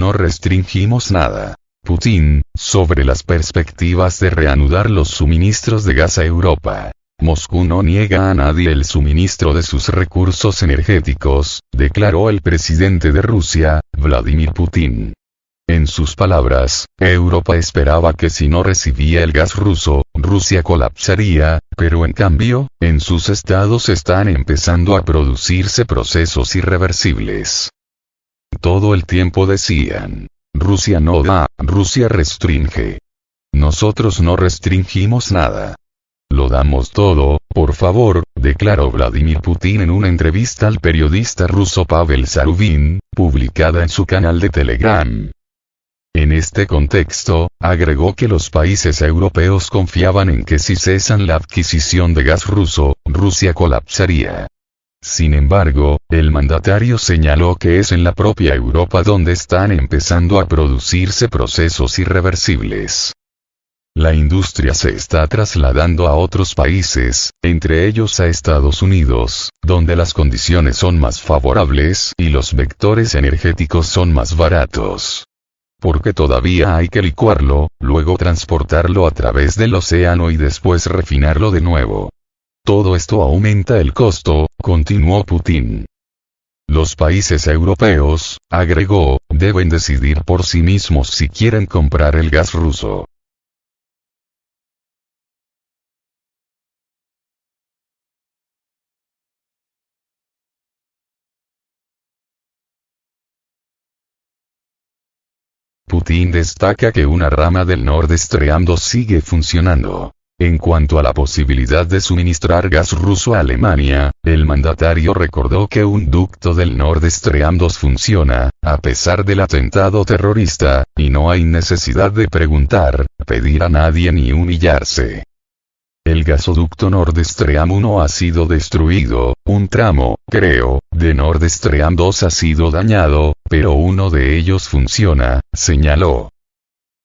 no restringimos nada. Putin, sobre las perspectivas de reanudar los suministros de gas a Europa. Moscú no niega a nadie el suministro de sus recursos energéticos, declaró el presidente de Rusia, Vladimir Putin. En sus palabras, Europa esperaba que si no recibía el gas ruso, Rusia colapsaría, pero en cambio, en sus estados están empezando a producirse procesos irreversibles. Todo el tiempo decían: Rusia no da, Rusia restringe. Nosotros no restringimos nada. Lo damos todo, por favor, declaró Vladimir Putin en una entrevista al periodista ruso Pavel Zarubin, publicada en su canal de Telegram. En este contexto, agregó que los países europeos confiaban en que si cesan la adquisición de gas ruso, Rusia colapsaría. Sin embargo, el mandatario señaló que es en la propia Europa donde están empezando a producirse procesos irreversibles. La industria se está trasladando a otros países, entre ellos a Estados Unidos, donde las condiciones son más favorables y los vectores energéticos son más baratos. Porque todavía hay que licuarlo, luego transportarlo a través del océano y después refinarlo de nuevo. Todo esto aumenta el costo, continuó Putin. Los países europeos, agregó, deben decidir por sí mismos si quieren comprar el gas ruso. Putin destaca que una rama del Nord Stream 2 sigue funcionando. En cuanto a la posibilidad de suministrar gas ruso a Alemania, el mandatario recordó que un ducto del Nord Stream 2 funciona, a pesar del atentado terrorista, y no hay necesidad de preguntar, pedir a nadie ni humillarse. El gasoducto Nord Stream 1 ha sido destruido, un tramo, creo, de Nord Stream 2 ha sido dañado, pero uno de ellos funciona, señaló.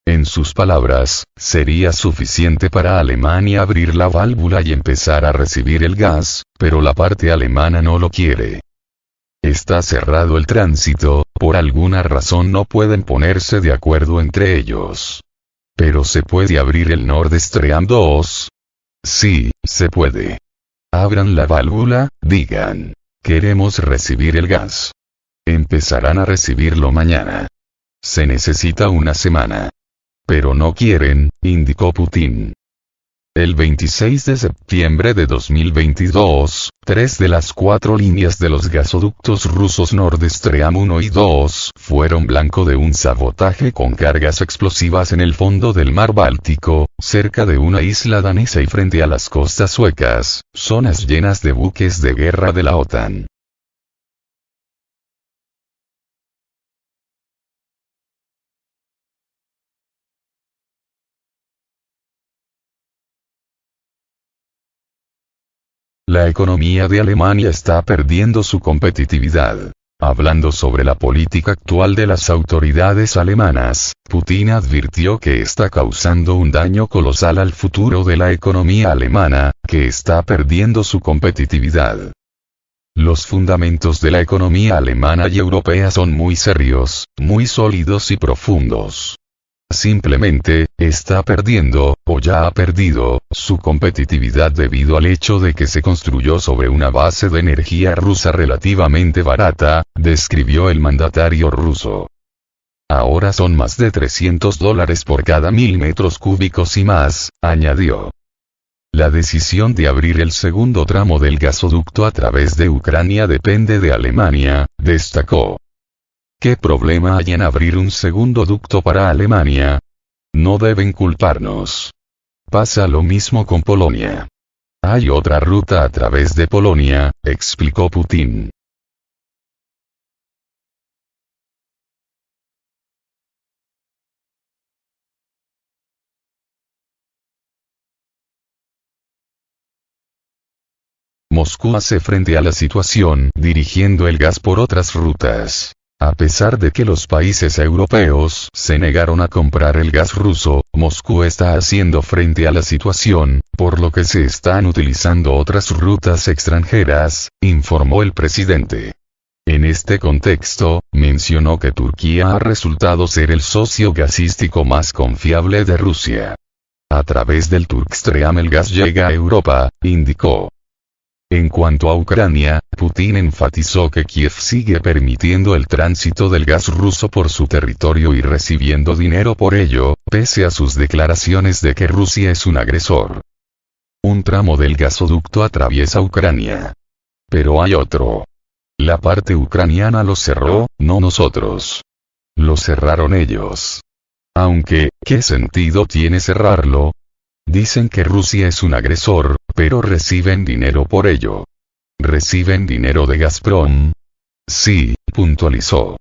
En sus palabras, sería suficiente para Alemania abrir la válvula y empezar a recibir el gas, pero la parte alemana no lo quiere. Está cerrado el tránsito, por alguna razón no pueden ponerse de acuerdo entre ellos. ¿Pero se puede abrir el Nord Stream 2? Sí, se puede. Abran la válvula, digan: queremos recibir el gas. Empezarán a recibirlo mañana. Se necesita una semana. Pero no quieren, indicó Putin. El 26 de septiembre de 2022, 3 de las 4 líneas de los gasoductos rusos Nord Stream 1 y 2 fueron blanco de un sabotaje con cargas explosivas en el fondo del mar Báltico, cerca de una isla danesa y frente a las costas suecas, zonas llenas de buques de guerra de la OTAN. La economía de Alemania está perdiendo su competitividad. Hablando sobre la política actual de las autoridades alemanas, Putin advirtió que está causando un daño colosal al futuro de la economía alemana, que está perdiendo su competitividad. Los fundamentos de la economía alemana y europea son muy serios, muy sólidos y profundos. Simplemente, está perdiendo, o ya ha perdido, su competitividad debido al hecho de que se construyó sobre una base de energía rusa relativamente barata, describió el mandatario ruso. Ahora son más de $300 por cada 1000 metros cúbicos y más, añadió. La decisión de abrir el segundo tramo del gasoducto a través de Ucrania depende de Alemania, destacó. ¿Qué problema hay en abrir un segundo ducto para Alemania? No deben culparnos. Pasa lo mismo con Polonia. Hay otra ruta a través de Polonia, explicó Putin. Moscú hace frente a la situación dirigiendo el gas por otras rutas. A pesar de que los países europeos se negaron a comprar el gas ruso, Moscú está haciendo frente a la situación, por lo que se están utilizando otras rutas extranjeras, informó el presidente. En este contexto, mencionó que Turquía ha resultado ser el socio gasístico más confiable de Rusia. A través del Turkstream el gas llega a Europa, indicó. En cuanto a Ucrania, Putin enfatizó que Kiev sigue permitiendo el tránsito del gas ruso por su territorio y recibiendo dinero por ello, pese a sus declaraciones de que Rusia es un agresor. Un tramo del gasoducto atraviesa Ucrania. Pero hay otro. La parte ucraniana lo cerró, no nosotros. Lo cerraron ellos. Aunque, ¿qué sentido tiene cerrarlo? Dicen que Rusia es un agresor, pero reciben dinero por ello. ¿Reciben dinero de Gazprom? Sí, puntualizó.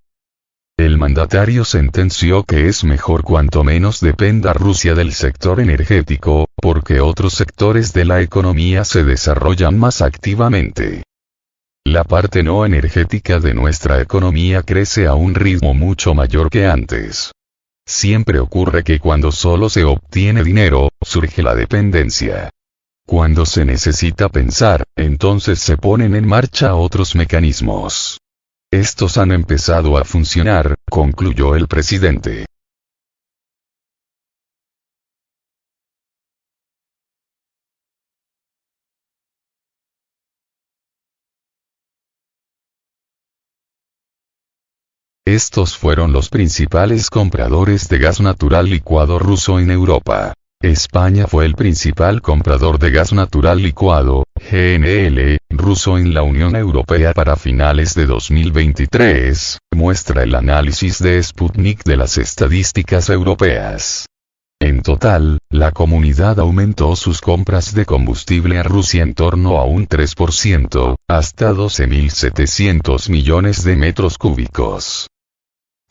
El mandatario sentenció que es mejor cuanto menos dependa Rusia del sector energético, porque otros sectores de la economía se desarrollan más activamente. La parte no energética de nuestra economía crece a un ritmo mucho mayor que antes. Siempre ocurre que cuando solo se obtiene dinero, surge la dependencia. Cuando se necesita pensar, entonces se ponen en marcha otros mecanismos. Estos han empezado a funcionar, concluyó el presidente. Estos fueron los principales compradores de gas natural licuado ruso en Europa. España fue el principal comprador de gas natural licuado, GNL, ruso en la Unión Europea para finales de 2023, muestra el análisis de Sputnik de las estadísticas europeas. En total, la comunidad aumentó sus compras de combustible a Rusia en torno a un 3%, hasta 12.700 millones de metros cúbicos.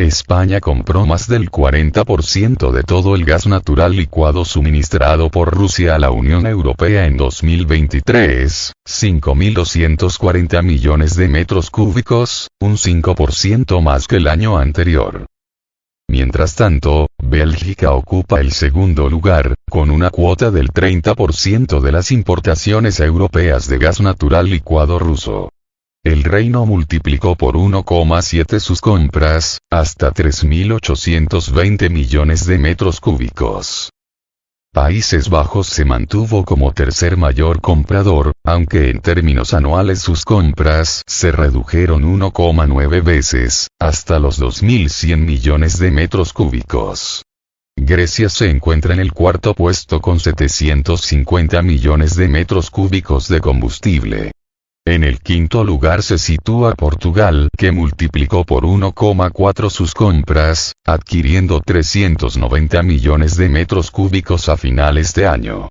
España compró más del 40% de todo el gas natural licuado suministrado por Rusia a la Unión Europea en 2023, 5.240 millones de metros cúbicos, un 5% más que el año anterior. Mientras tanto, Bélgica ocupa el segundo lugar, con una cuota del 30% de las importaciones europeas de gas natural licuado ruso. El Reino multiplicó por 1,7 sus compras, hasta 3.820 millones de metros cúbicos. Países Bajos se mantuvo como tercer mayor comprador, aunque en términos anuales sus compras se redujeron 1,9 veces, hasta los 2.100 millones de metros cúbicos. Grecia se encuentra en el cuarto puesto con 750 millones de metros cúbicos de combustible. En el quinto lugar se sitúa Portugal, que multiplicó por 1,4 sus compras, adquiriendo 390 millones de metros cúbicos a finales de año.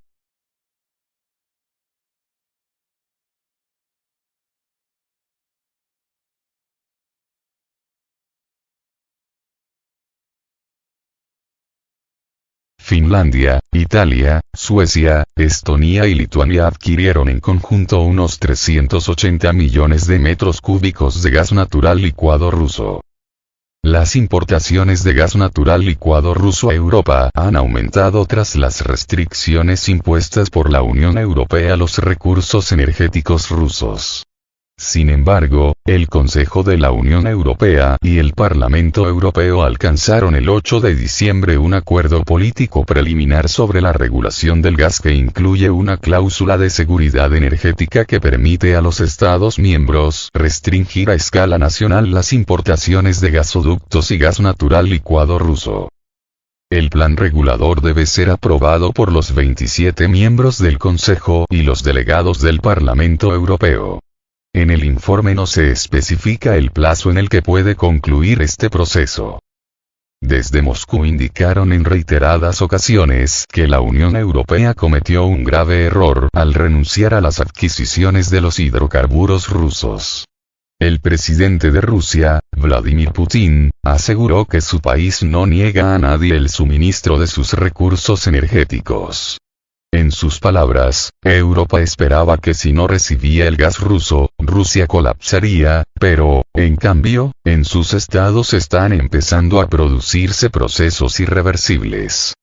Finlandia, Italia, Suecia, Estonia y Lituania adquirieron en conjunto unos 380 millones de metros cúbicos de gas natural licuado ruso. Las importaciones de gas natural licuado ruso a Europa han aumentado tras las restricciones impuestas por la Unión Europea a los recursos energéticos rusos. Sin embargo, el Consejo de la Unión Europea y el Parlamento Europeo alcanzaron el 8 de diciembre un acuerdo político preliminar sobre la regulación del gas que incluye una cláusula de seguridad energética que permite a los Estados miembros restringir a escala nacional las importaciones de gasoductos y gas natural licuado ruso. El plan regulador debe ser aprobado por los 27 miembros del Consejo y los delegados del Parlamento Europeo. En el informe no se especifica el plazo en el que puede concluir este proceso. Desde Moscú indicaron en reiteradas ocasiones que la Unión Europea cometió un grave error al renunciar a las adquisiciones de los hidrocarburos rusos. El presidente de Rusia, Vladimir Putin, aseguró que su país no niega a nadie el suministro de sus recursos energéticos. En sus palabras, Europa esperaba que si no recibía el gas ruso, Rusia colapsaría, pero, en cambio, en sus estados están empezando a producirse procesos irreversibles.